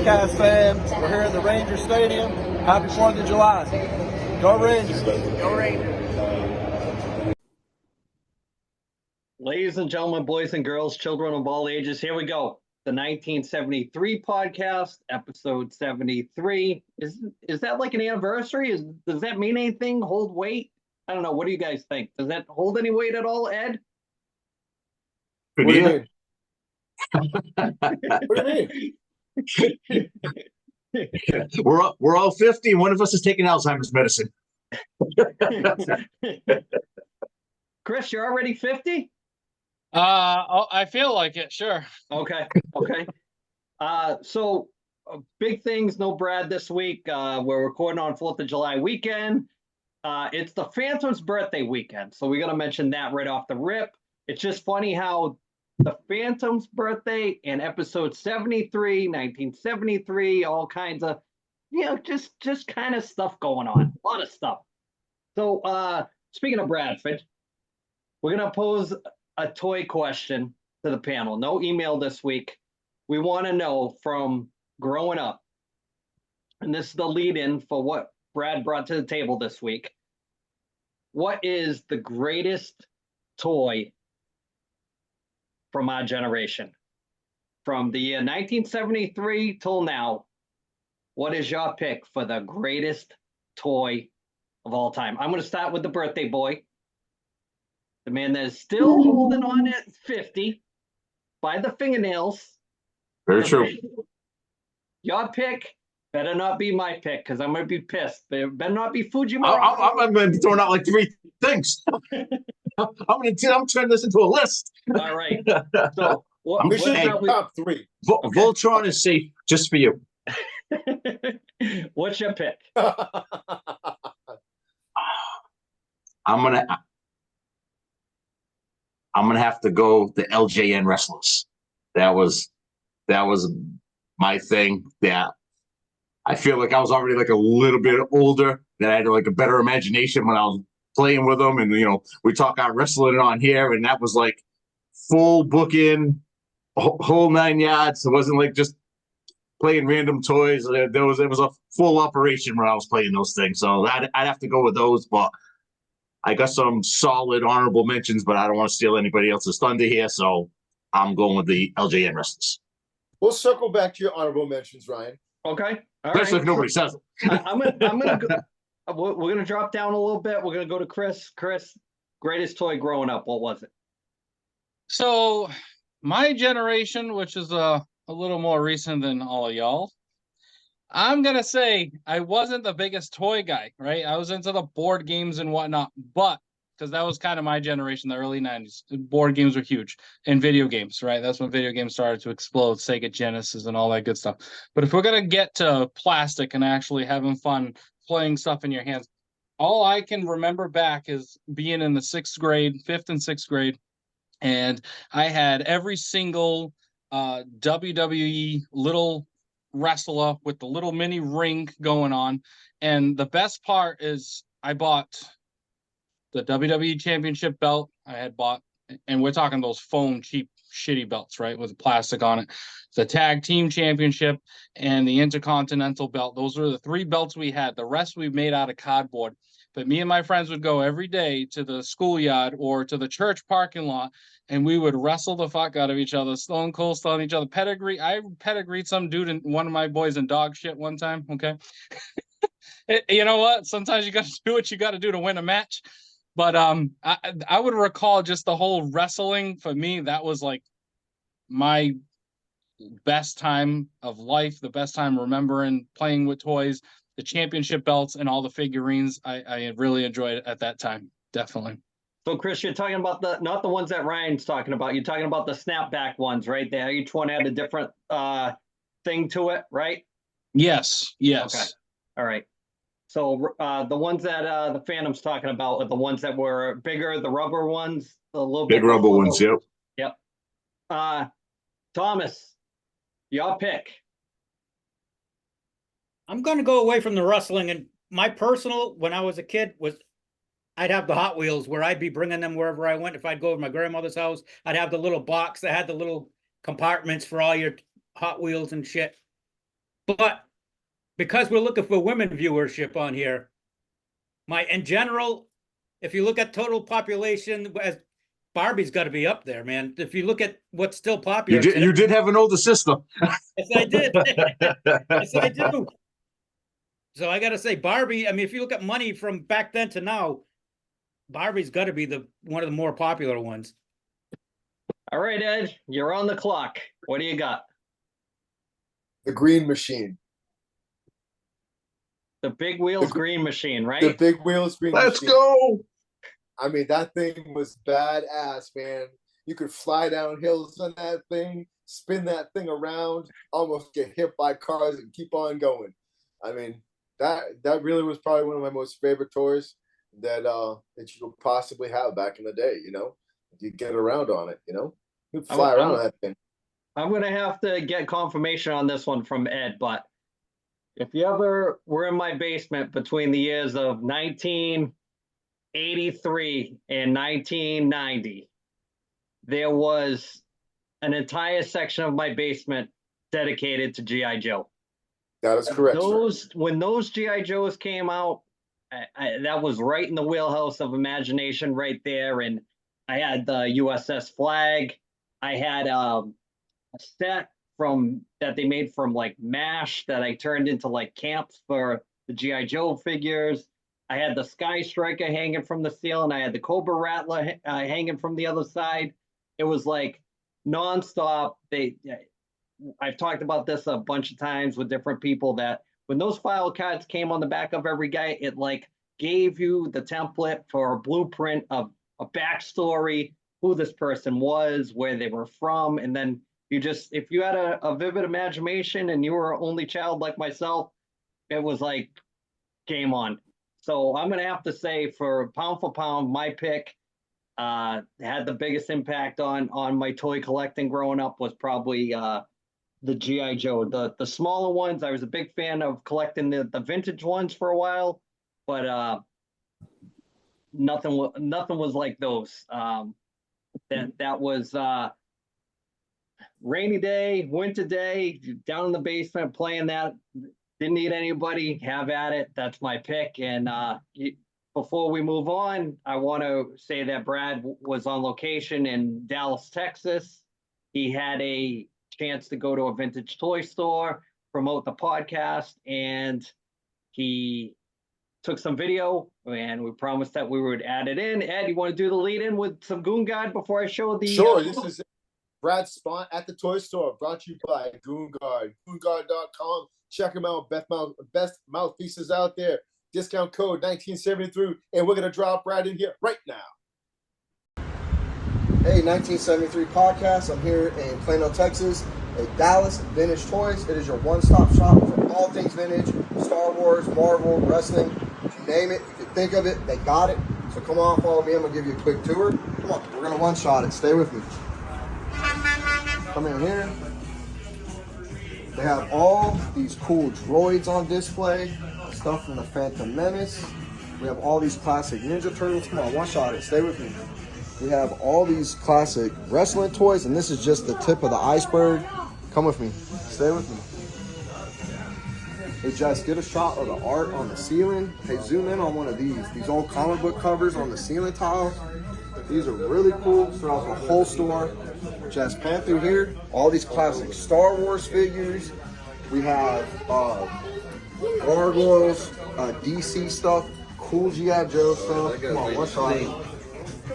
Podcast fam. We're here in the Ranger Stadium. Happy 4th of July. Go Rangers. Go Rangers. Ladies and gentlemen, boys and girls, children of all ages, here we go. The 1973 podcast, episode 73. Is that like an anniversary? Does that mean anything? Hold weight? I don't know. What do you guys think? Does that hold any weight at all, Ed? What do you mean? What do you mean? We're all 50, and one of us is taking Alzheimer's medicine. Chris, you're already 50? I feel like it, sure. Okay. So big things, no Brad this week. We're recording on 4th of July weekend. It's the Phantom's birthday weekend, so we got to mention that right off the rip. It's just funny how the Phantom's birthday and episode 73, 1973, all kinds of, just kind of stuff going on. A lot of stuff. So speaking of Bradford, we're going to pose a toy question to the panel. No email this week. We want to know from growing up, and this is the lead-in for what Brad brought to the table this week. What is the greatest toy from our generation? From the year 1973 till now, what is your pick for the greatest toy of all time? I'm going to start with the birthday boy. The man that is still holding on at 50 by the fingernails. Very true. Your pick better not be my pick, because I'm going to be pissed. It better not be Fujimura. I'm going to be throwing out like 3 things. I'm turning this into a list. All right. So we should do top 3. Voltron is safe just for you. What's your pick? I'm gonna have to go the LJN wrestlers. That was my thing. That I feel like I was already like a little bit older, that I had like a better imagination when I was playing with them. And we talk about wrestling on here, and that was like full booking, whole 9 yards. It wasn't like just playing random toys. It was a full operation when I was playing those things. So I'd have to go with those, but I got some solid honorable mentions, but I don't want to steal anybody else's thunder here, so I'm going with the LJN wrestlers. We'll circle back to your honorable mentions, Ryan. Okay. Especially if nobody says it. I'm gonna go. We're gonna drop down a little bit. We're gonna go to Chris. Chris, greatest toy growing up. What was it? So my generation, which is a little more recent than all of y'all, I'm going to say I wasn't the biggest toy guy, right? I was into the board games and whatnot, but because that was kind of my generation, the early 90s. Board games were huge, and video games, right? That's when video games started to explode, Sega Genesis and all that good stuff. But if we're going to get to plastic and actually having fun playing stuff in your hands, all I can remember back is being in the 5th and 6th grade, and I had every single WWE little wrestler with the little mini ring going on. And the best part is I bought the WWE Championship belt. I had bought, and we're talking those foam cheap shitty belts, right, with plastic on it. The Tag Team Championship and the Intercontinental belt. Those are the 3 belts we had. The rest we made out of cardboard. But me and my friends would go every day to the schoolyard or to the church parking lot, and we would wrestle the fuck out of each other, stone cold stone each other. I pedigreed some dude, and one of my boys in dog shit one time, okay? You know what? Sometimes you got to do what you got to do to win a match. But I would recall just the whole wrestling. For me, that was like my best time of life, the best time remembering playing with toys, the championship belts, and all the figurines. I really enjoyed it at that time, definitely. So, Chris, you're talking about not the ones that Ryan's talking about. You're talking about the snapback ones, right? There, each one had a different thing to it, right? Yes. Okay. All right. So the ones that the Phantom's talking about are the ones that were bigger, the rubber ones, a little big bit rubber ones. Yep. Thomas, your pick. I'm going to go away from the wrestling, and my personal, when I was a kid, was I'd have the Hot Wheels where I'd be bringing them wherever I went. If I'd go over to my grandmother's house, I'd have the little box that had the little compartments for all your Hot Wheels and shit. But because we're looking for women viewership on here, in general, if you look at total population, as Barbie's got to be up there, man. If you look at what's still popular, You did have an older sister. yes, I did. Yes, I do. So I got to say, Barbie. I mean, if you look at money from back then to now, Barbie's got to be one of the more popular ones. All right, Ed, you're on the clock. What do you got? The Green Machine. The Big Wheels Green Machine, right? The Big Wheels Green Let's Machine. go. I mean, that thing was badass, man. You could fly down hills on that thing, spin that thing around, almost get hit by cars and keep on going. I mean, that really was probably one of my most favorite toys that you could possibly have back in the day, you know? You get around on it, you know? You could fly around on that thing. I'm going to have to get confirmation on this one from Ed, but if you ever were in my basement between the years of 1983 and 1990, there was an entire section of my basement dedicated to G.I. Joe. That is correct. When those G.I. Joes came out, that was right in the wheelhouse of imagination right there. And I had the USS Flag. I had a set that they made from like MASH that I turned into like camps for the G.I. Joe figures. I had the Sky Striker hanging from the ceiling. I had the Cobra Rattler hanging from the other side. It was like nonstop. I've talked about this a bunch of times with different people that when those file cards came on the back of every guy, it like gave you the template for a blueprint of a backstory, who this person was, where they were from. And then if you had a vivid imagination and you were an only child like myself, it was like game on. So I'm going to have to say for pound, my pick had the biggest impact on my toy collecting growing up was probably the G.I. Joe. The smaller ones, I was a big fan of collecting the vintage ones for a while, but nothing was like those. That was rainy day, winter day, down in the basement playing that. Didn't need anybody. Have at it. That's my pick. And before we move on, I want to say that Brad was on location in Dallas, Texas. He had a chance to go to a vintage toy store, promote the podcast, and he took some video, and we promised that we would add it in. Ed, you want to do the lead in with some Goon Guard before I show the... Sure, this is Brad's spot at the toy store, brought to you by Goon Guard, goonguard.com. Check them out, best mouthpieces out there. Discount code 1973, and we're going to drop Brad in here right now. Hey, 1973 podcast. I'm here in Plano, Texas, at Dallas Vintage Toys. It is your one-stop shop for all things vintage, Star Wars, Marvel, wrestling, you name it. You can think of it, they got it. So come on, follow me. I'm going to give you a quick tour. Come on, we're going to one-shot it. Stay with me. Come in here. They have all these cool droids on display, stuff from the Phantom Menace. We have all these classic Ninja Turtles. Come on, one-shot it. Stay with me. We have all these classic wrestling toys, and this is just the tip of the iceberg. Come with me. Stay with me. Hey, Jess, get a shot of the art on the ceiling. Hey, zoom in on one of these old comic book covers on the ceiling tiles. These are really cool throughout the whole store. Just pan through here, all these classic Star Wars figures. We have gargoyles, DC stuff, cool G.I. Joe stuff. Come on, one shot.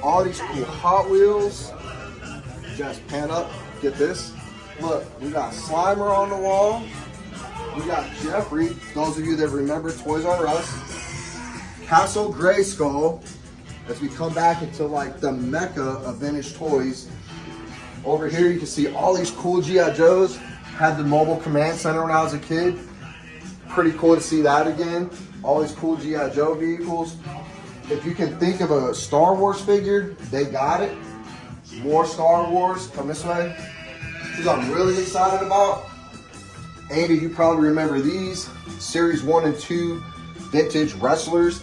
All these cool Hot Wheels. Just pan up, get this. Look, we got Slimer on the wall. We got Jeffrey, those of you that remember Toys R Us. Castle Grayskull, as we come back into like the mecca of vintage toys. Over here you can see all these cool G.I. Joes. Had the mobile command center when I was a kid. Pretty cool to see that again. All these cool G.I. Joe vehicles. If you can think of a Star Wars figure, they got it. More Star Wars, come this way. These I'm really excited about. Andy, you probably remember these. Series 1 and 2 vintage wrestlers.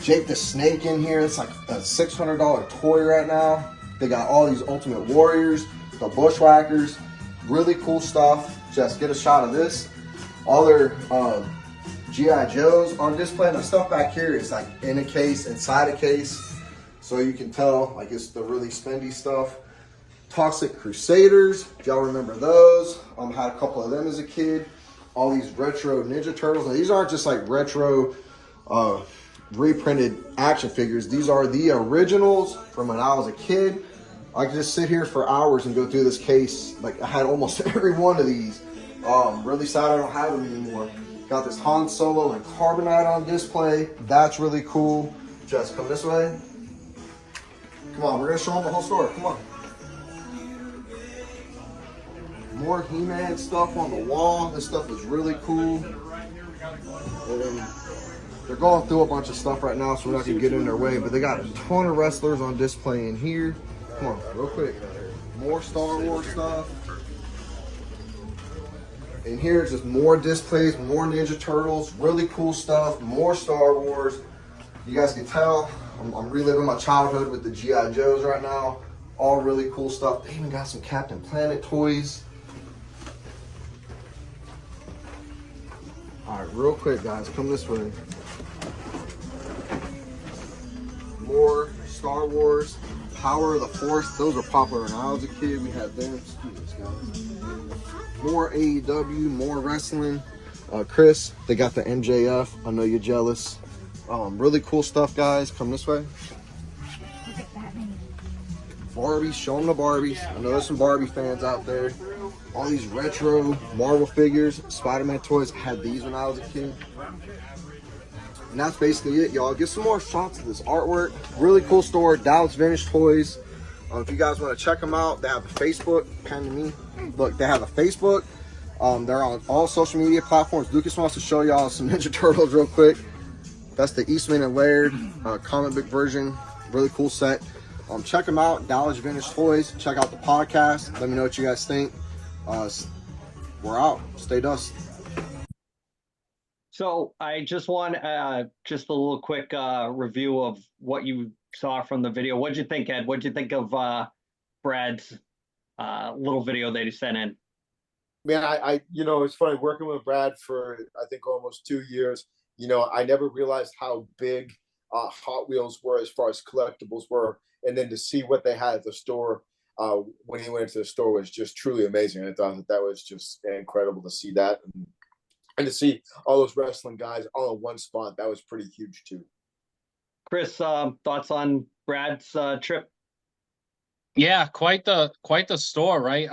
Jake the Snake in here. It's like a $600 toy right now. They got all these Ultimate Warriors, the Bushwhackers. Really cool stuff. Just get a shot of this. all their GI Joes on display. And the stuff back here is like in a case, inside a case, so you can tell like it's the really spendy stuff. Toxic Crusaders, if y'all remember those. Had a couple of them as a kid. All these retro Ninja Turtles. Now, these aren't just like retro reprinted action figures. These are the originals from when I was a kid. I could just sit here for hours and go through this case. Like I had almost every one of these. Really sad I don't have them anymore. Got this Han Solo and Carbonite on display. That's really cool. Just come this way. Come on, we're gonna show them the whole store. Come on. More He-Man stuff on the wall. This stuff is really cool. And they're going through a bunch of stuff right now, so we're not gonna get in their way. But they got a ton of wrestlers on display in here. Come on, real quick. More Star Wars stuff. And here's just more displays, more Ninja Turtles, really cool stuff, more Star Wars. You guys can tell I'm reliving my childhood with the GI Joes right now. All really cool stuff. They even got some Captain Planet toys. All right, real quick, guys, come this way. More Star Wars, Power of the Force. Those were popular when I was a kid. We had them. Excuse me, guys. More AEW, more wrestling. Chris, they got the MJF. I know you're jealous. Really cool stuff, guys. Come this way. Barbies, show them the Barbies. I know there's some Barbie fans out there. All these retro Marvel figures, Spider-Man toys. I had these when I was a kid. And that's basically it, y'all. Get some more shots of this artwork. Really cool store, Dallas Vintage Toys. If you guys want to check them out, they have a Facebook. Kind to me. Look, they have a Facebook. They're on all social media platforms. Lucas wants to show y'all some Ninja Turtles real quick. That's the Eastman and Laird comic book version. Really cool set. Check them out, Dallas Vintage Toys. Check out the podcast. Let me know what you guys think. We're out. Stay dust. So I just want just a little quick review of what you saw from the video. What'd you think, Ed? What'd you think of Brad's little video that he sent in? Man, I it's funny working with Brad for I think almost 2 years. I never realized how big Hot Wheels were as far as collectibles were, and then to see what they had at the store when he went into the store was just truly amazing. I thought that was just incredible to see that, and to see all those wrestling guys all in one spot. That was pretty huge too. Chris, thoughts on Brad's trip? Yeah, quite the store, right?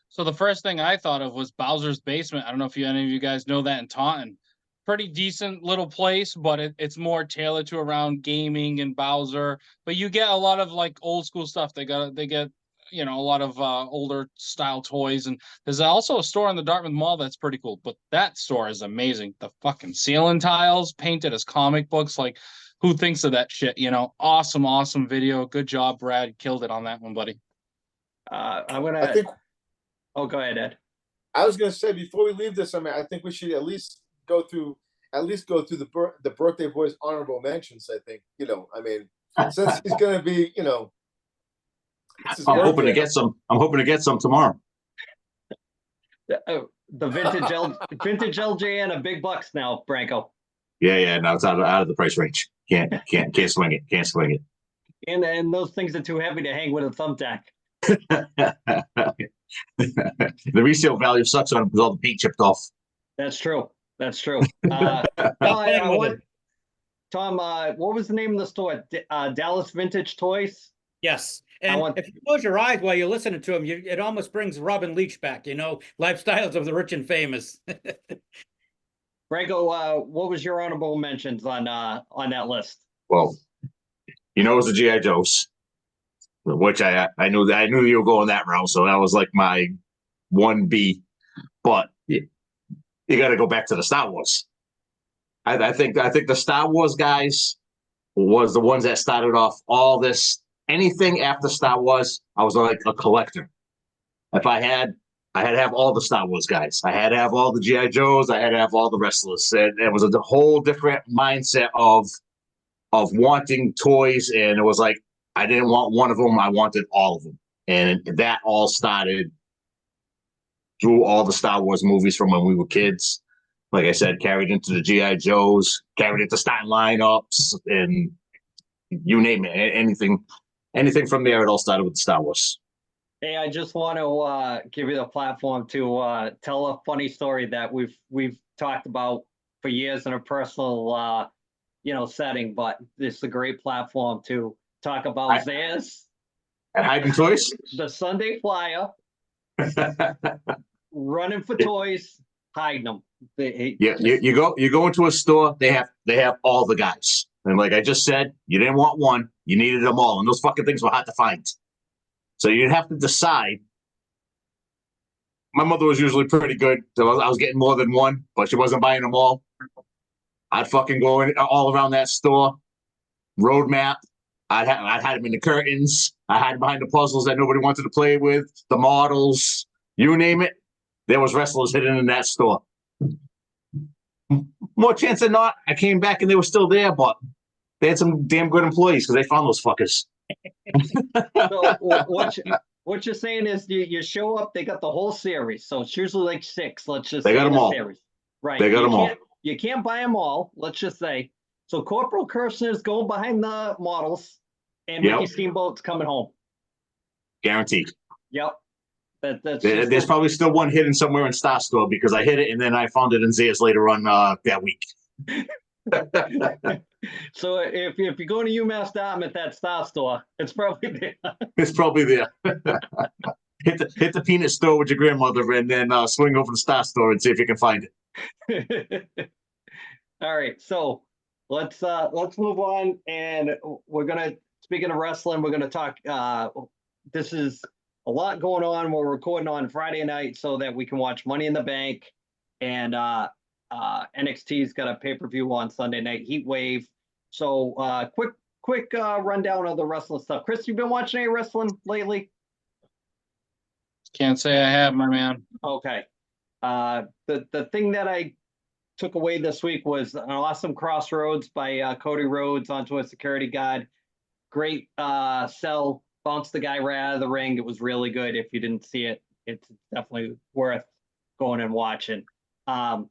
So the first thing I thought of was Bowser's Basement. I don't know if any of you guys know that in Taunton. Pretty decent little place, but it's more tailored to around gaming and Bowser. But you get a lot of like old school stuff. They get a lot of older style toys, and there's also a store in the Dartmouth Mall that's pretty cool. But that store is amazing. The fucking ceiling tiles painted as comic books. Like, who thinks of that shit? Awesome video. Good job, Brad. Killed it on that one, buddy. I think. Oh, go ahead, Ed. I was gonna say before we leave this, I think we should at least go through the birthday boy's honorable mentions. I think since he's gonna be I'm hoping to get some. I'm hoping to get some tomorrow. The vintage LJ and a big bucks now, Branko. Yeah. Now it's out of the price range. Can't swing it. Can't swing it. And those things are too heavy to hang with a thumbtack. The resale value sucks on them because all the paint chipped off. That's true. Tom, what was the name of the store? Dallas Vintage Toys? Yes. And if you close your eyes while you're listening to him, it almost brings Robin Leach back, Lifestyles of the Rich and Famous. Branko, what was your honorable mentions on that list? Well, it was the G.I. Joes, which I knew you were going that route, so that was like my 1B. But you got to go back to the Star Wars. I think the Star Wars guys was the ones that started off all this. Anything after Star Wars, I was like a collector. If I had to have all the Star Wars guys. I had to have all the G.I. Joes. I had to have all the wrestlers. And it was a whole different mindset of wanting toys. And it was like, I didn't want one of them. I wanted all of them. And that all started through all the Star Wars movies from when we were kids. like I said, carried into the GI Joes, carried into starting lineups, and you name it, anything from there. It all started with Star Wars. Hey, I just want to give you the platform to tell a funny story that we've talked about for years in a personal setting, but this is a great platform to talk about Zayas, At Hiding Toys, the Sunday Flyer, running for toys, hiding them. yeah, you go into a store, they have all the guys, and like I just said, you didn't want one, you needed them all, and those fucking things were hard to find. So you'd have to decide. My mother was usually pretty good, so I was getting more than one, but she wasn't buying them all. I'd fucking go in all around that store, road map. I'd hide them in the curtains. I hide behind the puzzles that nobody wanted to play with, the models, you name it. There was wrestlers hidden in that store. More chance than not, I came back and they were still there, but they had some damn good employees because they found those fuckers. So what you're saying is you show up, they got the whole series. So it's usually like 6. Let's just They got them all. Series. Right. They got them all. You can't buy them all. Let's just say. So Corporal Kirshner's going behind the models, and Ricky Steamboat's coming home. Guaranteed. Yep. There's probably still one hidden somewhere in Star Store because I hid it and then I found it in Zayas later on that week. So if you're going to UMass Dartmouth at Star Store, it's probably there. It's probably there. hit the peanut store with your grandmother and then swing over to Star Store and see if you can find it. All right, so let's move on, and we're gonna, speaking of wrestling, we're gonna talk. This is a lot going on. We're recording on Friday night so that we can watch Money in the Bank, and NXT's got a pay-per-view on Sunday night, Heat Wave. So quick rundown of the wrestling stuff. Chris, you been watching any wrestling lately? Can't say I have, my man. Okay. The thing that I took away this week was an awesome crossroads by Cody Rhodes onto a security guard. Great sell, bounced the guy right out of the ring. It was really good. If you didn't see it, it's definitely worth going and watching. The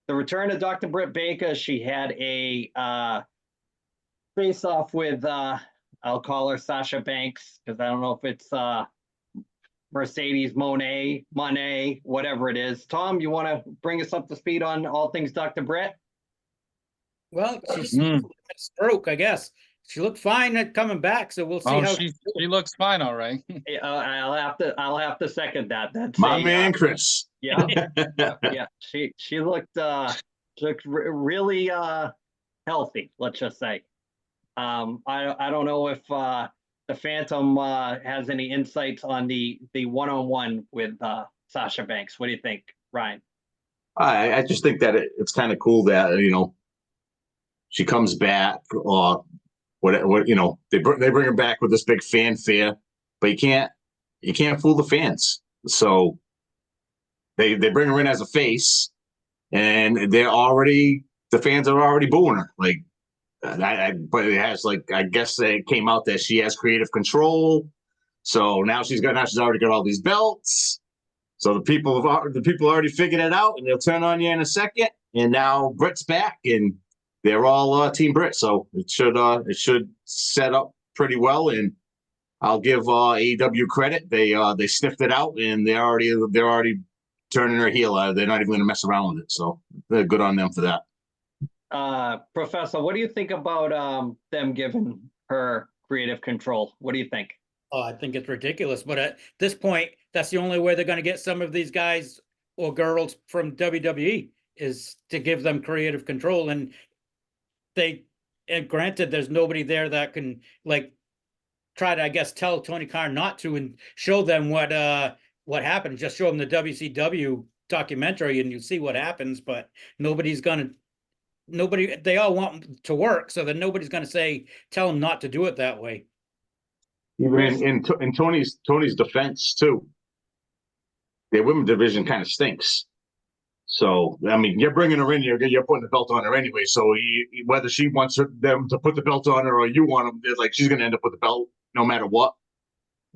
return of Dr. Britt Baker. She had a face-off with, I'll call her Sasha Banks, because I don't know if it's Mercedes Monet, whatever it is. Tom, you want to bring us up to speed on all things Dr. Britt? Well, she's had a stroke, I guess. She looked fine at coming back, so we'll see how she looks fine, all right. I'll have to second that. That's my man, Chris. Yeah, yeah. She looked really healthy. Let's just say. I don't know if the Phantom has any insights on the one-on-one with Sasha Banks. What do you think, Ryan? I just think that it's kind of cool that she comes back, or what they bring her back with this big fanfare, but you can't fool the fans. So they bring her in as a face, and the fans are already booing her. Like, but it has, like, I guess it came out that she has creative control. So now she's already got all these belts. So the people already figured it out, and they'll turn on you in a second. And now Britt's back, and they're all Team Britt. So it should set up pretty well. And I'll give AEW credit. They sniffed it out, and they're already turning her heel. They're not even going to mess around with it. So they're good on them for that. Professor, what do you think about them giving her creative control? What do you think? Oh, I think it's ridiculous. But at this point, that's the only way they're going to get some of these guys or girls from WWE is to give them creative control. And granted, there's nobody there that can, like, try to, I guess, tell Tony Khan not to and show them what happened. Just show them the WCW documentary and you see what happens. But they all want to work, so that nobody's going to tell them not to do it that way. Even in Tony's defense too, their women's division kind of stinks. So I mean, you're bringing her in, you're putting the belt on her anyway. So whether she wants them to put the belt on her or you want them, it's like she's going to end up with the belt no matter what.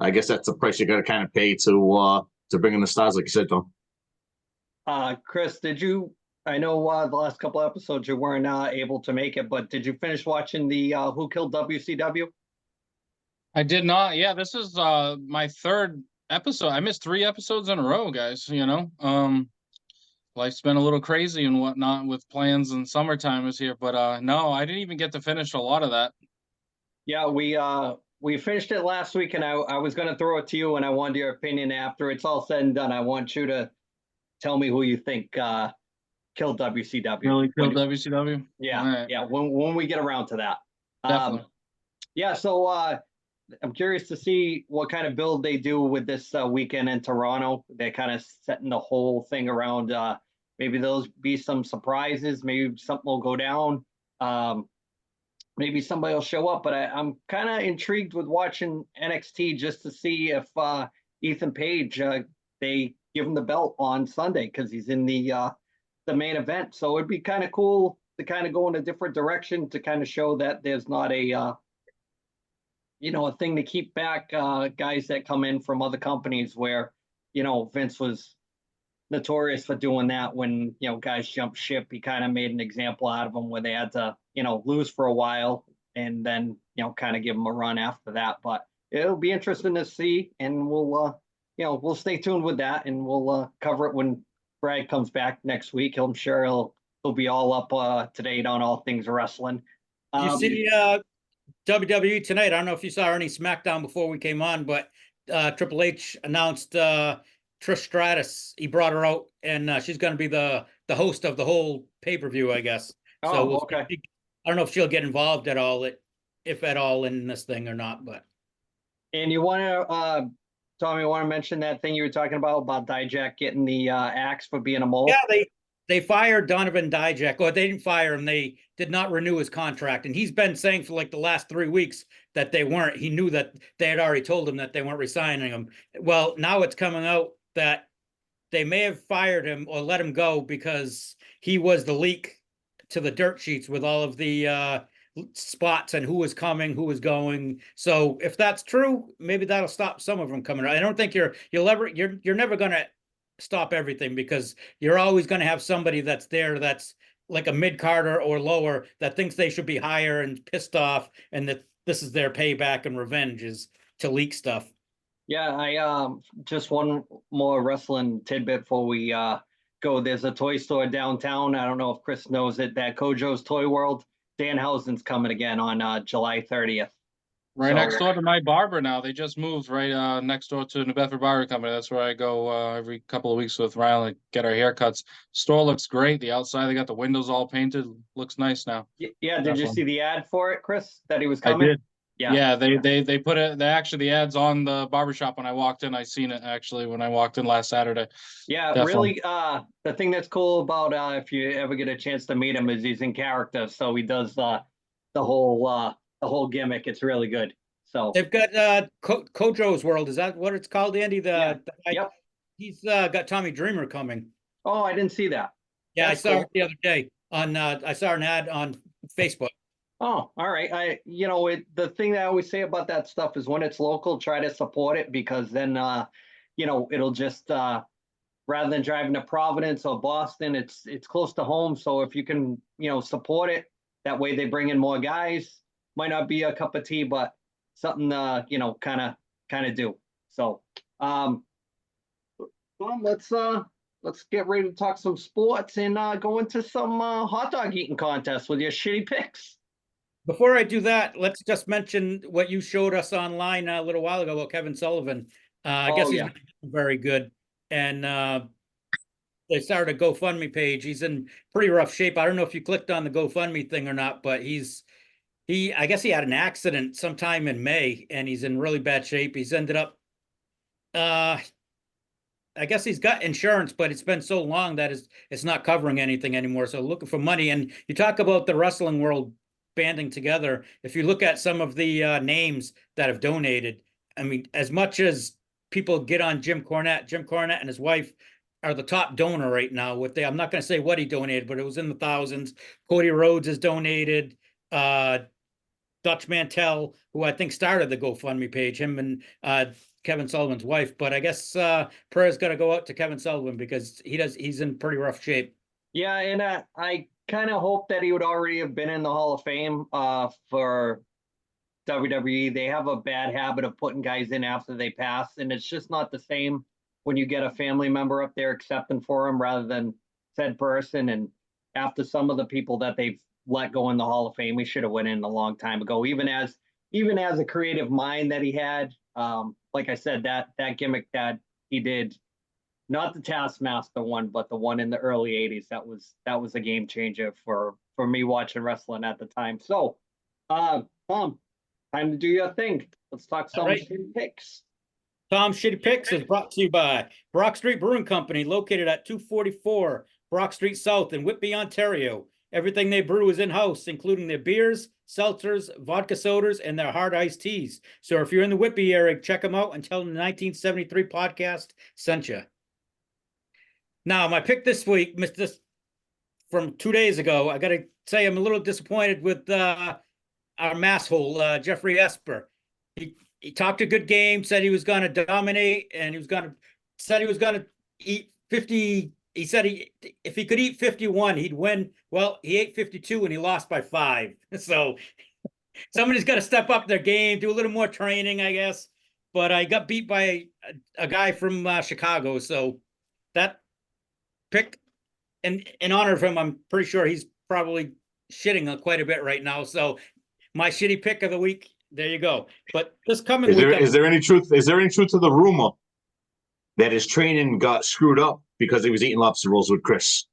I guess that's the price you got to kind of pay to bring in the stars, like you said, Tom. Chris, did you I know the last couple episodes you weren't able to make it, but did you finish watching the Who Killed WCW? I did not. Yeah, this is my third episode. I missed 3 episodes in a row, guys, you know. Life's been a little crazy and whatnot with plans, and summertime is here, but no, I didn't even get to finish a lot of that. Yeah, we finished it last week, and I was going to throw it to you, and I wanted your opinion after it's all said and done. I want you to tell me who you think killed WCW. Really killed WCW? Yeah, All right. yeah. When we get around to that, Definitely. yeah. So I'm curious to see what kind of build they do with this weekend in Toronto. They're kind of setting the whole thing around. Maybe there'll be some surprises. Maybe something will go down. Maybe somebody will show up. But I'm kind of intrigued with watching NXT just to see if Ethan Page they give him the belt on Sunday because he's in the main event. So it'd be kind of cool to kind of go in a different direction to kind of show that there's not a a thing to keep back guys that come in from other companies where Vince was notorious for doing that when guys jump ship. He kind of made an example out of them where they had to lose for a while and then kind of give them a run after that. But it'll be interesting to see, and we'll stay tuned with that, and we'll cover it when Brad comes back next week. I'm sure he'll be all up to date on all things wrestling. You see WWE tonight. I don't know if you saw any SmackDown before we came on, but Triple H announced Trish Stratus. He brought her out, and she's going to be the host of the whole pay-per-view, I guess. So okay. I don't know if she'll get involved at all, if at all, in this thing or not. But And you want to, Tommy, want to mention that thing you were talking about Dijak getting the axe for being a mole? yeah, they fired Donovan Dijak. Or they didn't fire him. They did not renew his contract. And he's been saying for like the last 3 weeks that they weren't. He knew that they had already told him that they weren't resigning him. Well, now it's coming out that they may have fired him or let him go because he was the leak to the dirt sheets with all of the spots and who was coming, who was going. So if that's true, maybe that'll stop some of them coming out. I don't think you're never going to stop everything because you're always going to have somebody that's there that's like a mid-carder or lower that thinks they should be higher and pissed off and that this is their payback and revenge is to leak stuff. Yeah, I just one more wrestling tidbit before we go. There's a toy store downtown. I don't know if Chris knows it, that Kojo's Toy World. Danhausen's coming again on July 30th. Right next door to my barber now. They just moved right next door to New Bedford Barber Company. That's where I go every couple of weeks with Ryan to get our haircuts. Store looks great. The outside, they got the windows all painted. Looks nice now. Yeah, did you see the ad for it, Chris, that he was coming? I did. Yeah, they put it. The ads on the barbershop when I walked in. I seen it actually when I walked in last Saturday. Yeah, Definitely. really. The thing that's cool about if you ever get a chance to meet him is he's in character, so he does the whole gimmick. It's really good. So they've got Kojo's World. Is that what it's called, Andy? Yep. He's got Tommy Dreamer coming. Oh, I didn't see that. Yeah, that's I saw it the other day on. I saw an ad on Facebook. Oh, all right. The thing that I always say about that stuff is when it's local, try to support it because then, it'll just rather than driving to Providence or Boston, it's close to home. So if you can, support it, that way they bring in more guys. Might not be a cup of tea, but something, kind of do. So, let's get ready to talk some sports and go into some hot dog eating contests with your shitty picks. Before I do that, let's just mention what you showed us online a little while ago about Kevin Sullivan. I guess he's very good. And they started a GoFundMe page. He's in pretty rough shape. I don't know if you clicked on the GoFundMe thing or not, but I guess he had an accident sometime in May and he's in really bad shape. He's ended up, I guess he's got insurance, but it's been so long that it's not covering anything anymore. So looking for money. And you talk about the wrestling world banding together. If you look at some of the names that have donated, I mean, as much as people get on Jim Cornette and his wife are the top donor right now. I'm not going to say what he donated, but it was in the thousands. Cody Rhodes has donated. Dutch Mantel, who I think started the GoFundMe page, him and Kevin Sullivan's wife. But I guess prayers got to go out to Kevin Sullivan because he's in pretty rough shape. Yeah, and I kind of hope that he would already have been in the Hall of Fame for WWE. They have a bad habit of putting guys in after they pass, and it's just not the same when you get a family member up there accepting for them rather than said person. And after some of the people that they've let go in the Hall of Fame, we should have went in a long time ago. Even as a creative mind that he had, like I said, that gimmick that he did, not the Taskmaster one, but the one in the early '80s, that was a game changer for me watching wrestling at the time. So, Tom, time to do your thing. Let's talk some right. picks. Tom's Shitty Picks is brought to you by Brock Street Brewing Company, located at 244 Brock Street South in Whitby, Ontario. Everything they brew is in-house, including their beers, seltzers, vodka sodas, and their hard iced teas. So if you're in the Whitby area, check them out and tell them the 1973 podcast sent you. Now, my pick this week, this from 2 days ago, I got to say I'm a little disappointed with our masshole, Jeffrey Esper. He talked a good game, said he was going to dominate, and he was going to eat 50. He said if he could eat 51, he'd win. Well, he ate 52 and he lost by 5. So somebody's got to step up their game, do a little more training, I guess. But I got beat by a guy from Chicago, so that pick in honor of him, I'm pretty sure he's probably shitting quite a bit right now. So my shitty pick of the week. There you go. But this coming week, Is there any truth? Is there any truth to the rumor that his training got screwed up because he was eating lobster rolls with Chris?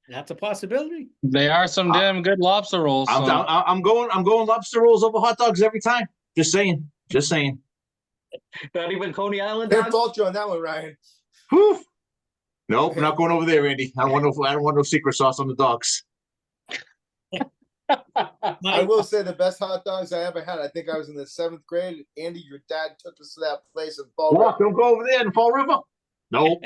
That's a possibility. They are some damn good lobster rolls. So. I'm going lobster rolls over hot dogs every time. Just saying. Not even Coney Island. Can't fault you on that one, Ryan. Whew. Nope, not going over there, Andy. I don't want no secret sauce on the dogs. I will say the best hot dogs I ever had. I think I was in the 7th grade. Andy, your dad took us to that place in Fall River. Don't go over there in Fall River. Nope.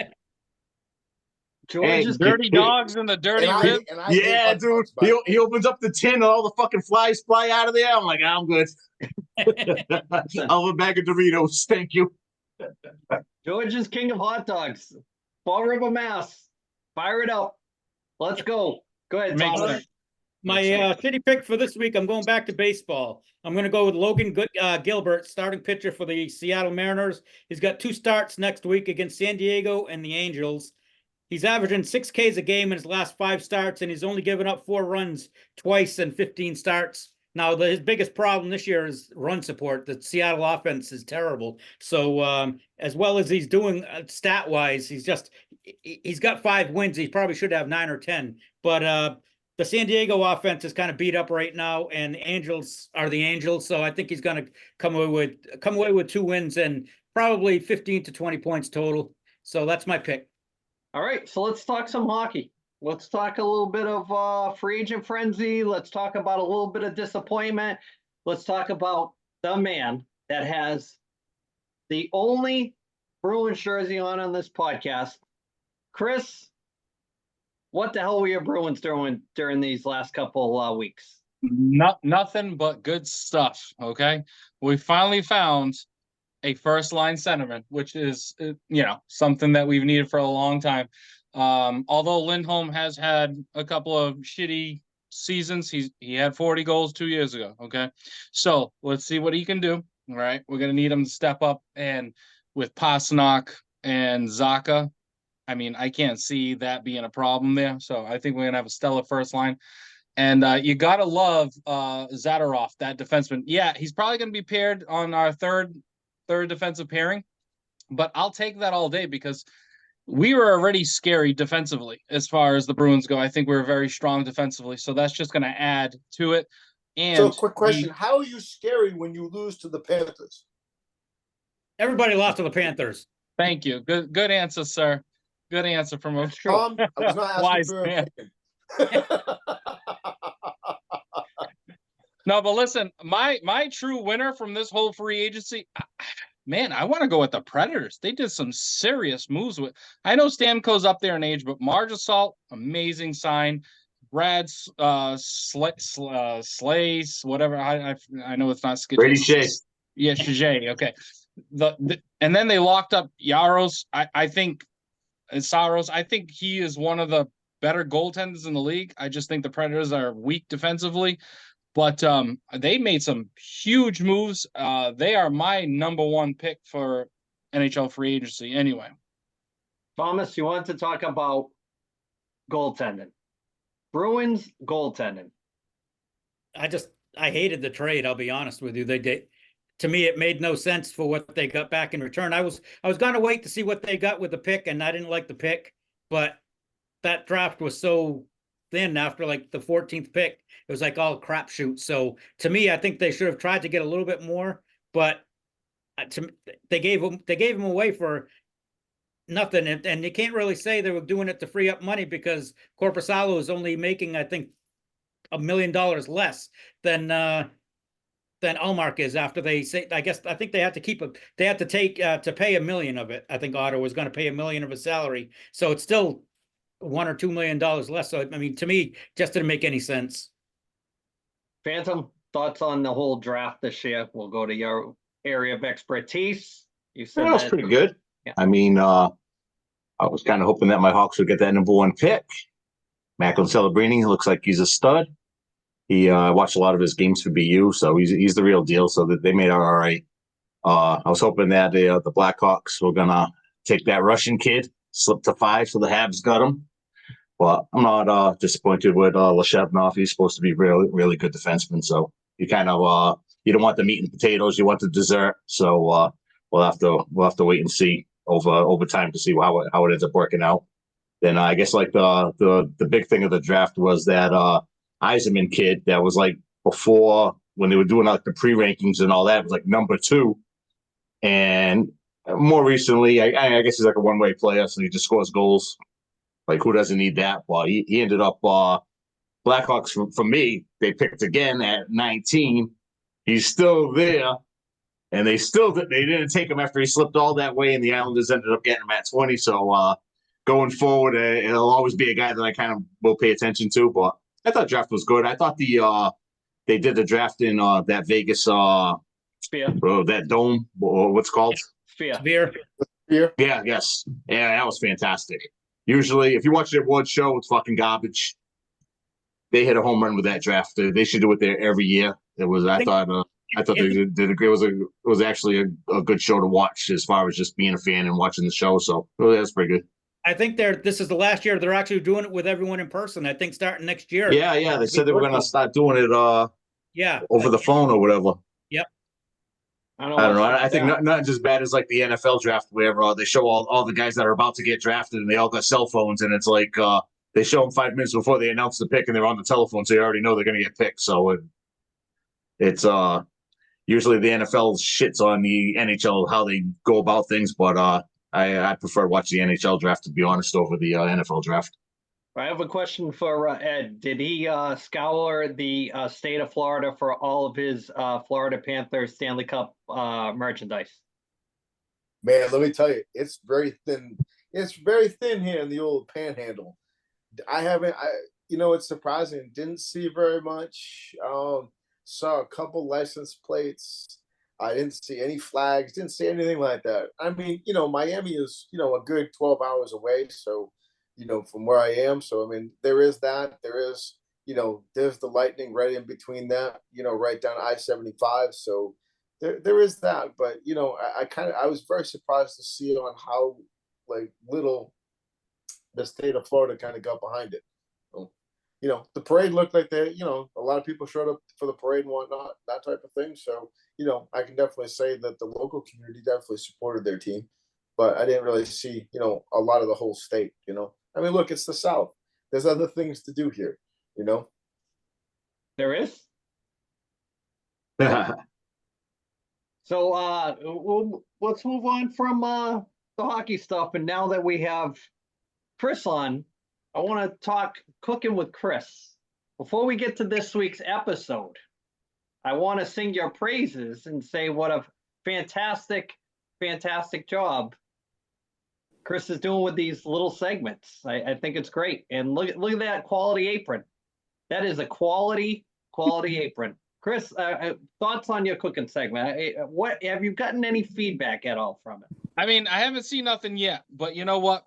George's dirty dogs and the dirty rib. Yeah, dude. He opens up the tin and all the fucking flies fly out of there. I'm like, I'm good. I'll have a bag of Doritos. Thank you. George's king of hot dogs. Fall River, Mass. Fire it up. Let's go. Go ahead, Tom. My shitty pick for this week, I'm going back to baseball. I'm going to go with Logan Gilbert, starting pitcher for the Seattle Mariners. He's got 2 starts next week against San Diego and the Angels. He's averaging 6 Ks a game in his last 5 starts, and he's only given up 4 runs twice in 15 starts. Now, his biggest problem this year is run support. The Seattle offense is terrible. So as well as he's doing stat-wise, he's got 5 wins. He probably should have 9 or 10. But the San Diego offense is kind of beat up right now, and the Angels are the Angels. So I think he's going to come away with 2 wins and probably 15 to 20 points total. So that's my pick. All right, so let's talk some hockey. Let's talk a little bit of free agent frenzy. Let's talk about a little bit of disappointment. Let's talk about the man that has the only Bruins jersey on this podcast. Chris, what the hell were your Bruins doing during these last couple weeks? Nothing but good stuff, okay? We finally found a first-line centerman, which is, something that we've needed for a long time. Although Lindholm has had a couple of shitty seasons, he had 40 goals 2 years ago, okay? So let's see what he can do, all right? We're going to need him to step up, and with Pastrnak and Zacha, I mean, I can't see that being a problem there. So I think we're going to have a stellar first line. And you got to love Zadorov, that defenseman. Yeah, he's probably going to be paired on our third defensive pairing, but I'll take that all day because we were already scary defensively as far as the Bruins go. I think we're very strong defensively, so that's just going to add to it. And so, quick question: how are you scary when you lose to the Panthers? Everybody lost to the Panthers. Thank you. Good answer, sir. Good answer from a I was not wise man. No, but listen, my true winner from this whole free agency, man, I want to go with the Predators. They did some serious moves with. I know Stamkos up there in age, but Marchessault, amazing sign. Brad Slays, whatever. I know it's not Skidget. Brady Shea. Yeah, Shea. Okay. And then they locked up Yaros. I think Saros. I think he is one of the better goaltenders in the league. I just think the Predators are weak defensively, but they made some huge moves. They are my number one pick for NHL free agency anyway. Thomas, you want to talk about goaltending? Bruins goaltending. I hated the trade. I'll be honest with you. They did. To me, it made no sense for what they got back in return. I was going to wait to see what they got with the pick, and I didn't like the pick, but that draft was so thin after like the 14th pick. It was like all crapshoot. So to me, I think they should have tried to get a little bit more, but they gave him away for nothing, and you can't really say they were doing it to free up money because Korpisalo is only making, I think, $1 million less than Allmark is after they say. I think they had to keep they had to take to pay $1 million of it. I think Otto was going to pay $1 million of his salary, so it's still $1 or $2 million less. So I mean, to me, just didn't make any sense. Phantom, thoughts on the whole draft this year? We'll go to your area of expertise. You said That was pretty good. Yeah. I mean, I was kind of hoping that my Hawks would get that number one pick. Macklin Celebrini looks like he's a stud. He watched a lot of his games for BU, so he's the real deal. So that they made out all right. I was hoping that the Blackhawks were gonna take that Russian kid, slip to 5, so the Habs got him. But I'm not disappointed with Leshevnov. He's supposed to be really, really good defenseman. So you kind of you don't want the meat and potatoes, you want the dessert. So we'll have to wait and see over time to see how it ends up working out. Then I guess like the big thing of the draft was that Eisenman kid that was like before when they were doing like the pre-rankings and all that, it was like number 2. And more recently, I guess he's like a one-way player, so he just scores goals. Like, who doesn't need that? Well, he ended up Blackhawks for me. They picked again at 19. He's still there, and they didn't take him after he slipped all that way, and the Islanders ended up getting him at 20. So going forward, it'll always be a guy that I kind of will pay attention to. But I thought draft was good. I thought they did the draft in that Vegas Sphere. that dome, or what's it called? Sphere. Yeah, yes. Yeah, that was fantastic. Usually, if you watch their award show, it's fucking garbage. They hit a home run with that draft. They should do it there every year. It was. I thought they did a great. It was actually a good show to watch as far as just being a fan and watching the show. So that's pretty good. I think this is the last year they're actually doing it with everyone in person. I think starting next year. Yeah. They said they were going to start doing it. Over the phone or whatever. Yep. I don't know. I think not just bad as like the NFL draft where they show all the guys that are about to get drafted and they all got cell phones and it's like they show them 5 minutes before they announce the pick and they're on the telephone, so you already know they're going to get picked. So it's usually the NFL shits on the NHL how they go about things, but I prefer watching the NHL draft, to be honest, over the NFL draft. I have a question for Ed. Did he scour the state of Florida for all of his Florida Panthers Stanley Cup merchandise? Man, let me tell you, it's very thin. It's very thin here in the old Panhandle. It's surprising. Didn't see very much. Saw a couple license plates. I didn't see any flags. Didn't see anything like that. I mean, Miami is, a good 12 hours away. So, from where I am. So, I mean, there is that. There is, there's the Lightning right in between that, right down I-75. So there is that. But, I was very surprised to see on how, like, little the state of Florida kind of got behind it. So, the parade looked like a lot of people showed up for the parade and whatnot, that type of thing. So, I can definitely say that the local community definitely supported their team. But I didn't really see, a lot of the whole state, I mean, look, it's the South. There's other things to do here, There is. So let's move on from the hockey stuff. And now that we have Chris on, I want to talk cooking with Chris. Before we get to this week's episode, I want to sing your praises and say what a fantastic, fantastic job Chris is doing with these little segments. I think it's great. And look at that quality apron. That is a quality apron. Chris, thoughts on your cooking segment? What have you gotten any feedback at all from it? I mean, I haven't seen nothing yet, but you know what?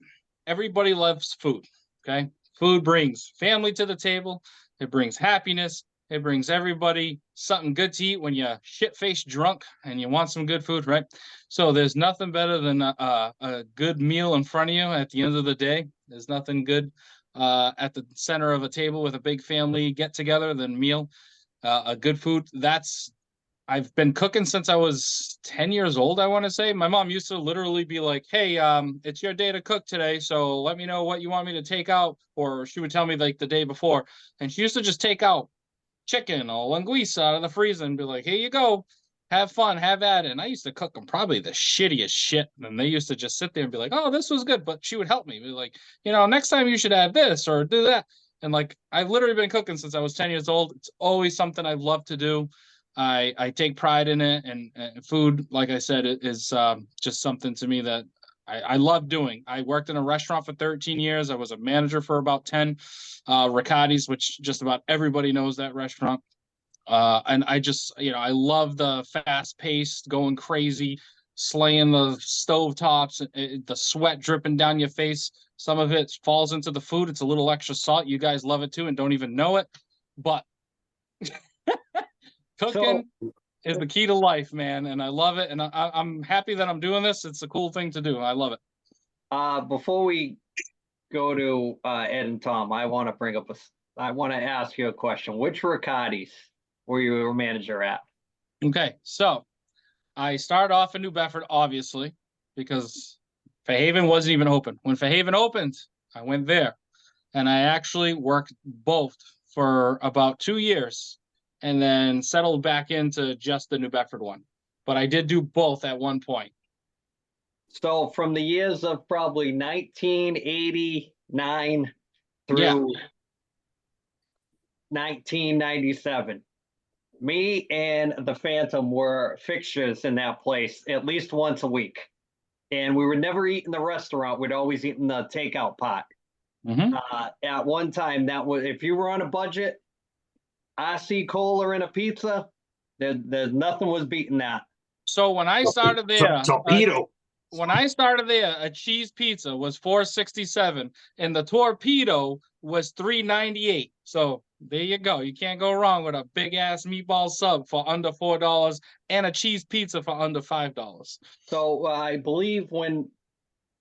everybody loves food. Okay. Food brings family to the table. It brings happiness. It brings everybody something good to eat when you're shit-faced drunk and you want some good food, right? So there's nothing better than a good meal in front of you at the end of the day. There's nothing good at the center of a table with a big family get-together than meal. A good food. I've been cooking since I was 10 years old, I want to say. My mom used to literally be like, hey, it's your day to cook today, so let me know what you want me to take out. Or she would tell me like the day before. And she used to just take out chicken or linguiça out of the freezer and be like, here you go. Have fun, have at it. And I used to cook them probably the shittiest shit. And they used to just sit there and be like, oh, this was good. But she would help me. Be like, next time you should add this or do that. And like, I've literally been cooking since I was 10 years old. It's always something I love to do. I take pride in it, and food, like I said, it is just something to me that I love doing. I worked in a restaurant for 13 years. I was a manager for about 10, Riccati's, which just about everybody knows that restaurant. And I just, I love the fast paced, going crazy, slaying the stove tops, the sweat dripping down your face. Some of it falls into the food. It's a little extra salt. You guys love it too and don't even know it, but cooking is the key to life, man, and I love it, and I'm happy that I'm doing this. It's a cool thing to do. I love it. Before we go to Ed and Tom, I want to ask you a question. Which Riccati's were you a manager at? Okay, so I started off in New Bedford, obviously, because Fairhaven wasn't even open. When Fairhaven opened, I went there, and I actually worked both for about 2 years, and then settled back into just the New Bedford one. But I did do both at one point. So from the years of probably 1989 through 1997, me and the Phantom were fixtures in that place at least once a week. And we would never eat in the restaurant. We'd always eat in the takeout pot. Mm-hmm. At one time, that was, if you were on a budget, IC cola and a pizza, there's nothing was beating that. So when I started there, torpedo. When I started there, a cheese pizza was $4.67, and the torpedo was $3.98. So there you go. You can't go wrong with a big ass meatball sub for under $4 and a cheese pizza for under $5. So I believe when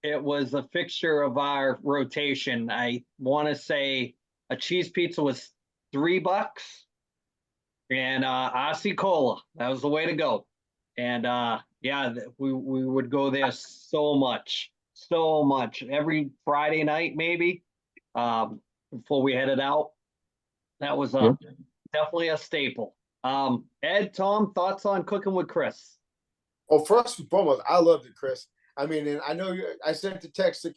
it was a fixture of our rotation, I want to say a cheese pizza was $3, and IC cola. That was the way to go. And we would go there so much every Friday night, maybe before we headed out. That was definitely a staple. Ed, Tom, thoughts on cooking with Chris? Well, first and foremost, I loved it, Chris. I mean, and I know I sent a text to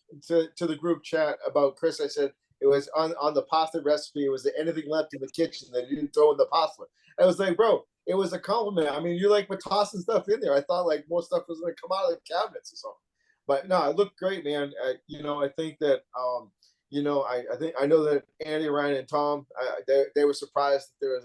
the group chat about Chris. I said it was on the pasta recipe. It was anything left in the kitchen that you didn't throw in the pasta. I was like, bro, it was a compliment. I mean, you like tossing stuff in there. I thought like more stuff was going to come out of the cabinets or something. But no, it looked great, man. I think that I know that Andy, Ryan, and Tom, they were surprised that there was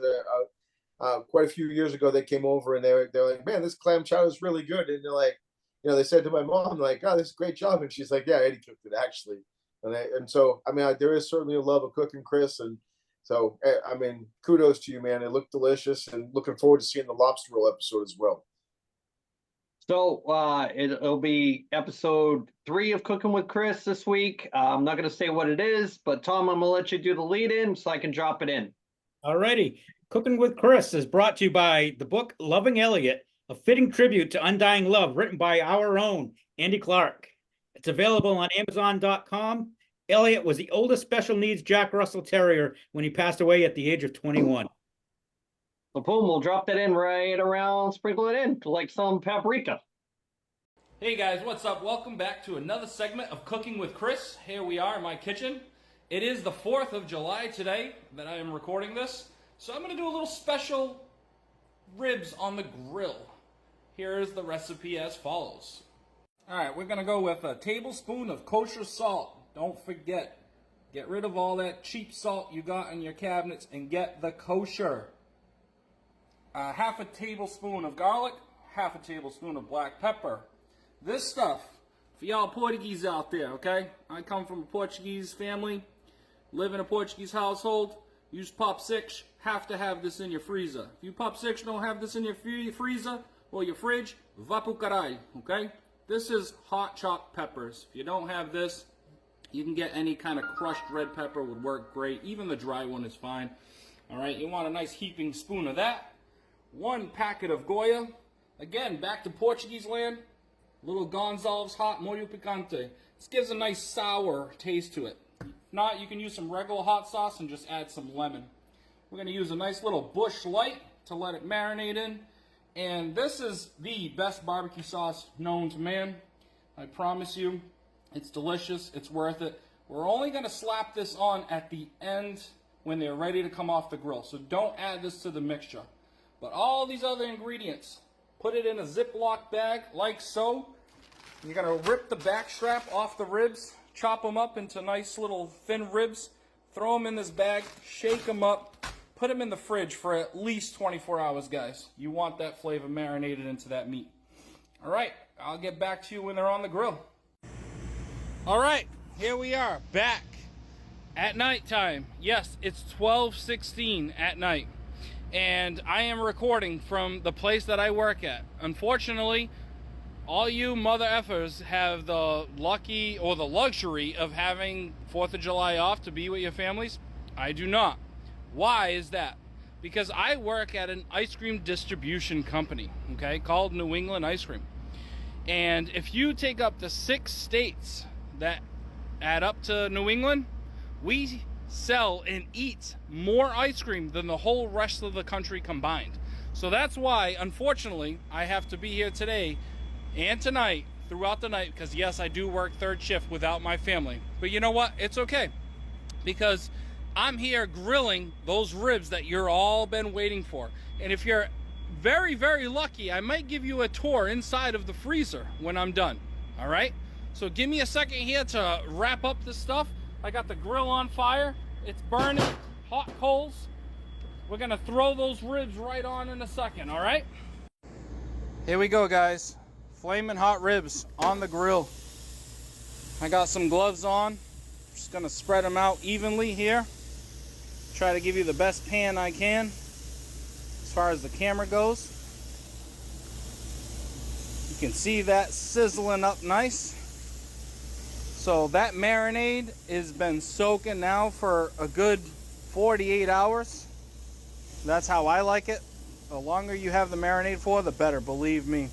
quite a few years ago they came over and they're like, man, this clam chowder is really good. And they're like, they said to my mom, like, oh, this is a great job. And she's like, yeah, Eddie cooked it actually. And so, I mean, there is certainly a love of cooking, Chris. And so, I mean, kudos to you, man. It looked delicious, and looking forward to seeing the lobster roll episode as well. So it'll be episode 3 of Cooking with Chris this week. I'm not going to say what it is, but Tom, I'm going to let you do the lead in so I can drop it in. Alrighty. Cooking with Chris is brought to you by the book Loving Elliot, a fitting tribute to undying love, written by our own Andy Clark. It's available on Amazon.com. Elliot was the oldest special needs Jack Russell Terrier when he passed away at the age of 21. So boom, we'll drop that in right around, sprinkle it in like some paprika. Hey guys, what's up? Welcome back to another segment of Cooking with Chris. Here we are in my kitchen. It is the 4th of July today that I am recording this. So I'm going to do a little special ribs on the grill. Here is the recipe as follows. Alright, we're going to go with a tablespoon of kosher salt. Don't forget, get rid of all that cheap salt you got in your cabinets and get the kosher. Half a tablespoon of garlic, half a tablespoon of black pepper. This stuff For y'all Portuguese out there, okay? I come from a Portuguese family, live in a Portuguese household. Use Pop 6, have to have this in your freezer. If you Pop 6 don't have this in your freezer or your fridge, vá pro caralho, okay? This is hot chopped peppers. If you don't have this, you can get any kind of crushed red pepper, would work great. Even the dry one is fine. All right, you want a nice heaping spoon of that. 1 packet of Goya. Again, back to Portuguese land. Little Gonzalez hot molho picante. This gives a nice sour taste to it. If not, you can use some regular hot sauce and just add some lemon. We're going to use a nice little Bush Light to let it marinate in. And this is the best barbecue sauce known to man. I promise you, it's delicious. It's worth it. We're only going to slap this on at the end when they're ready to come off the grill. So don't add this to the mixture. But all these other ingredients, put it in a Ziploc bag like so. You're going to rip the back strap off the ribs, chop them up into nice little thin ribs, throw them in this bag, shake them up, put them in the fridge for at least 24 hours, guys. You want that flavor marinated into that meat. All right, I'll get back to you when they're on the grill. All right, here we are, back at nighttime. Yes, it's 12:16 at night. And I am recording from the place that I work at. Unfortunately, all you mother effers have the lucky or the luxury of having 4th of July off to be with your families. I do not. Why is that? Because I work at an ice cream distribution company, okay, called New England Ice Cream. And if you take up the 6 states that add up to New England, we sell and eat more ice cream than the whole rest of the country combined. So that's why, unfortunately, I have to be here today and tonight, throughout the night, because yes, I do work 3rd shift without my family. But you know what? It's okay, because I'm here grilling those ribs that you're all been waiting for. And if you're very, very lucky, I might give you a tour inside of the freezer when I'm done. All right? So give me a second here to wrap up this stuff. I got the grill on fire. It's burning, hot coals. We're gonna throw those ribs right on in a second, all right? Here we go, guys. Flaming hot ribs on the grill. I got some gloves on. Just gonna spread them out evenly here. Try to give you the best pan I can as far as the camera goes. You can see that sizzling up nice. So that marinade has been soaking now for a good 48 hours. That's how I like it. The longer you have the marinade for, the better, believe me.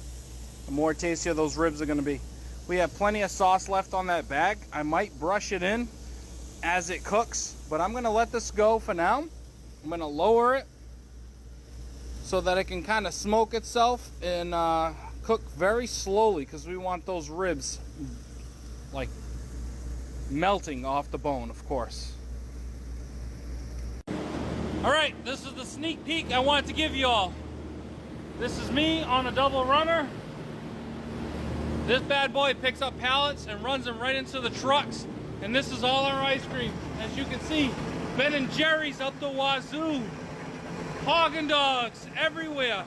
The more tastier those ribs are going to be. We have plenty of sauce left on that bag. I might brush it in as it cooks, but I'm going to let this go for now. I'm going to lower it so that it can kind of smoke itself and cook very slowly, because we want those ribs like melting off the bone, of course. All right, this is the sneak peek I wanted to give you all. This is me on a double runner. This bad boy picks up pallets and runs them right into the trucks. And this is all our ice cream. As you can see, Ben & Jerry's up the wazoo. Haagen-Dazs everywhere.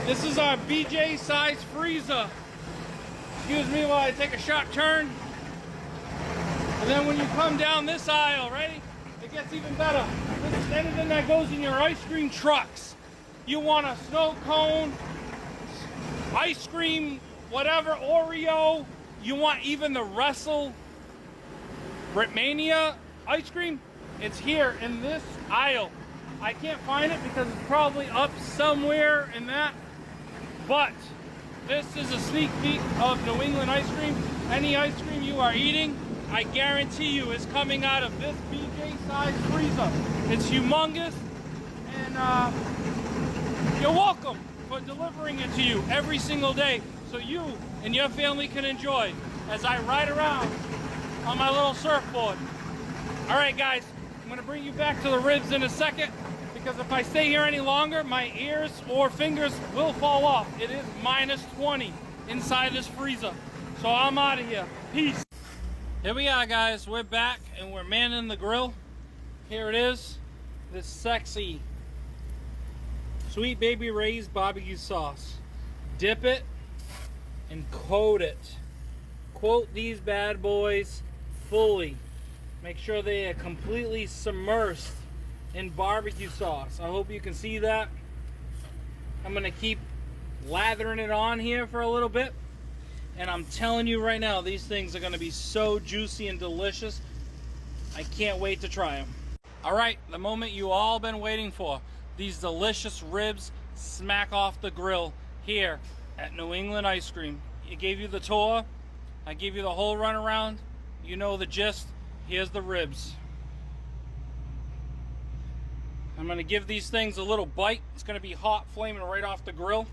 This is our BJ size freezer. Excuse me while I take a sharp turn. And then when you come down this aisle, ready? It gets even better. This is anything that goes in your ice cream trucks. You want a snow cone, ice cream, whatever, Oreo. You want even the Britmania ice cream? It's here in this aisle. I can't find it because it's probably up somewhere in that. But this is a sneak peek of New England ice cream. Any ice cream you are eating, I guarantee you, is coming out of this BJ size freezer. It's humongous, and you're welcome for delivering it to you every single day so you and your family can enjoy as I ride around on my little surfboard. All right, guys, I'm gonna bring you back to the ribs in a second, because if I stay here any longer, my ears or fingers will fall off. It is -20 inside this freezer. So I'm out of here. Peace. Here we are, guys. We're back and we're manning the grill. Here it is. This sexy Sweet Baby Ray's barbecue sauce. Dip it and coat it coat these bad boys fully. Make sure they are completely submersed in barbecue sauce. I hope you can see that. I'm gonna keep lathering it on here for a little bit. And I'm telling you right now, these things are gonna be so juicy and delicious. I can't wait to try them. All right, the moment you all been waiting for. These delicious ribs smack off the grill here at New England Ice Cream. I gave you the tour. I gave you the whole runaround. You know the gist. Here's the ribs. I'm gonna give these things a little bite. It's gonna be hot, flaming right off the grill.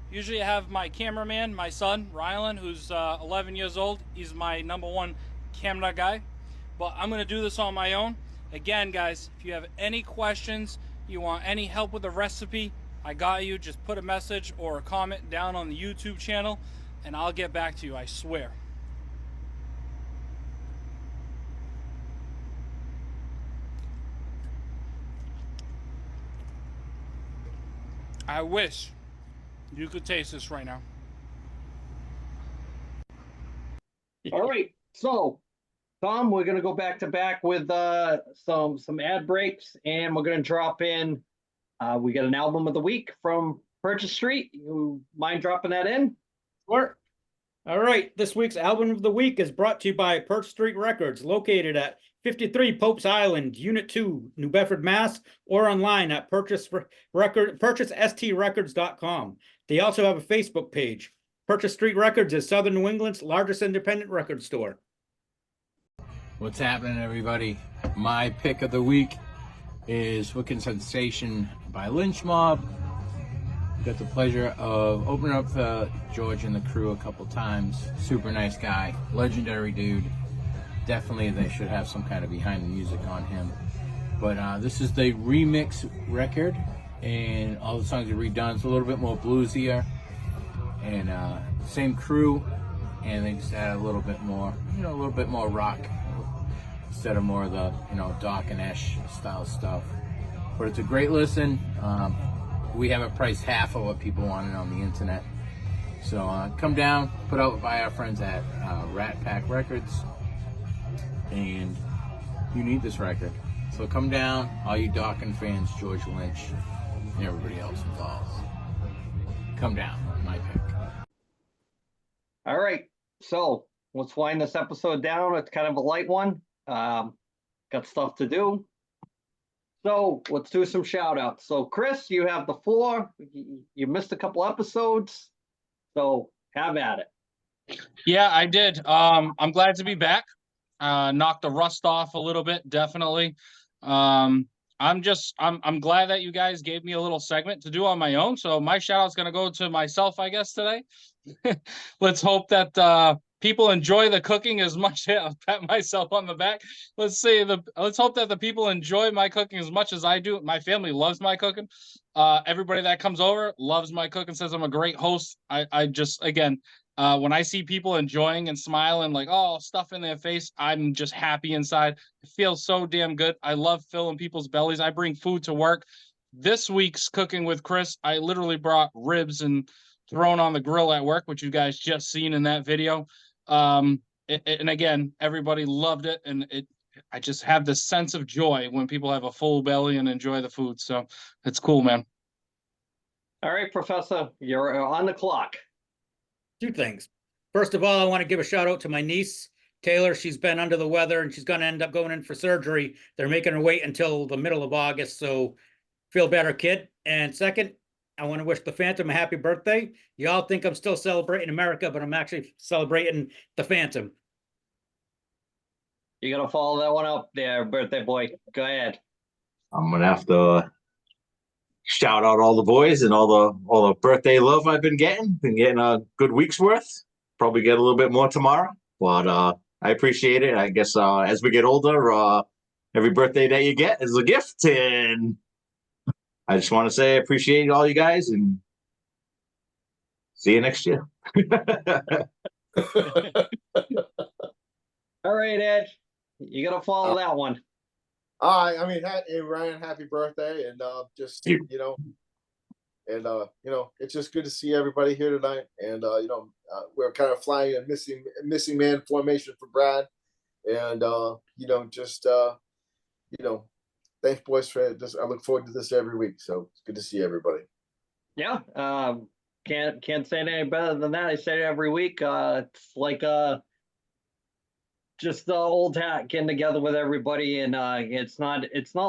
Usually I have my cameraman, my son, Rylan, who's 11 years old. He's my #1 camera guy. But I'm gonna do this on my own. Again, guys, if you have any questions, you want any help with the recipe, I got you. Just put a message or a comment down on the YouTube channel and I'll get back to you, I swear. I wish you could taste this right now. All right, so Tom, we're gonna go back to back with some ad breaks, and we're gonna drop in. We got an album of the week from Purchase Street. You mind dropping that in? Sure. All right, this week's album of the week is brought to you by Purchase Street Records, located at 53 Pope's Island, Unit 2, New Bedford, Mass, or online at purchasestreetrecords.com. They also have a Facebook page. Purchase Street Records is Southern New England's largest independent record store. What's happening, everybody? My pick of the week is Wicked Sensation by Lynch Mob. Got the pleasure of opening up for George and the crew a couple times. Super nice guy, legendary dude. Definitely they should have some kind of behind the music on him. But this is the remix record, and all the songs are redone. It's a little bit more bluesier, and same crew, and they just add a little bit more, a little bit more rock instead of more of the, Doc and Esh style stuff. But it's a great listen. We have it priced half of what people wanted on the internet. So come down, put out by our friends at Rat Pack Records, and you need this record. So come down, all you Dawkins fans, George Lynch, and everybody else involved. Come down, my pick. All right, so let's wind this episode down. It's kind of a light one. Got stuff to do. So let's do some shout outs. So Chris, you have the floor. You missed a couple episodes, so have at it. Yeah, I did. I'm glad to be back. Knocked the rust off a little bit, definitely. I'm glad that you guys gave me a little segment to do on my own. So my shout out's gonna go to myself, I guess, today. Let's hope that people enjoy the cooking as much. I'll pat myself on the back. Let's hope that the people enjoy my cooking as much as I do. My family loves my cooking. Everybody that comes over loves my cooking, says I'm a great host. I just, again, when I see people enjoying and smiling, like, oh, stuff in their face, I'm just happy inside. It feels so damn good. I love filling people's bellies. I bring food to work. This week's Cooking with Chris, I literally brought ribs and thrown on the grill at work, which you guys just seen in that video. And again, everybody loved it, and I just have this sense of joy when people have a full belly and enjoy the food. So it's cool, man. All right, Professor, you're on the clock. Two things. First of all, I want to give a shout out to my niece, Taylor. She's been under the weather and she's going to end up going in for surgery. They're making her wait until the middle of August. So feel better, kid. And second, I want to wish the Phantom a happy birthday. Y'all think I'm still celebrating America, but I'm actually celebrating the Phantom. You got to follow that one up there, birthday boy. Go ahead. I'm gonna have to shout out all the boys and all the birthday love I've been getting. Been getting a good week's worth. Probably get a little bit more tomorrow, but I appreciate it. I guess as we get older, every birthday that you get is a gift, and I just want to say I appreciate all you guys and see you next year. All right, Ed, you got to follow that one. I mean, hey, Ryan, happy birthday, and just And you know, it's just good to see everybody here tonight. And you know, we're kind of flying a missing man formation for Brad. And you know, just you know, thanks, boys, for this. I look forward to this every week. So it's good to see everybody. Yeah, can't say it any better than that. I say it every week. It's like just the old hat getting together with everybody, and it's not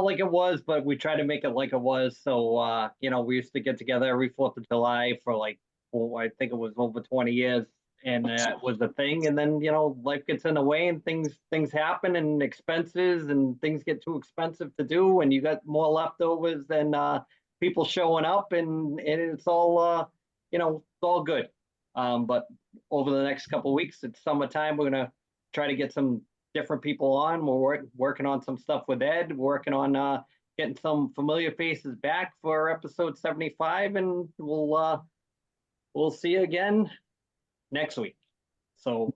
like it was, but we try to make it like it was. So you know, we used to get together every 4th of July for like, well, I think it was over 20 years, and it was a thing. And then, you know, life gets in the way, and things happen, and expenses, and things get too expensive to do, and you got more leftovers than people showing up, and it's all you know, it's all good. But over the next couple of weeks, it's summertime. We're gonna try to get some different people on. We're working on some stuff with Ed, working on getting some familiar faces back for episode 75, and we'll see you again next week. So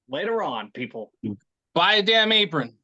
later on, people. Buy a damn apron.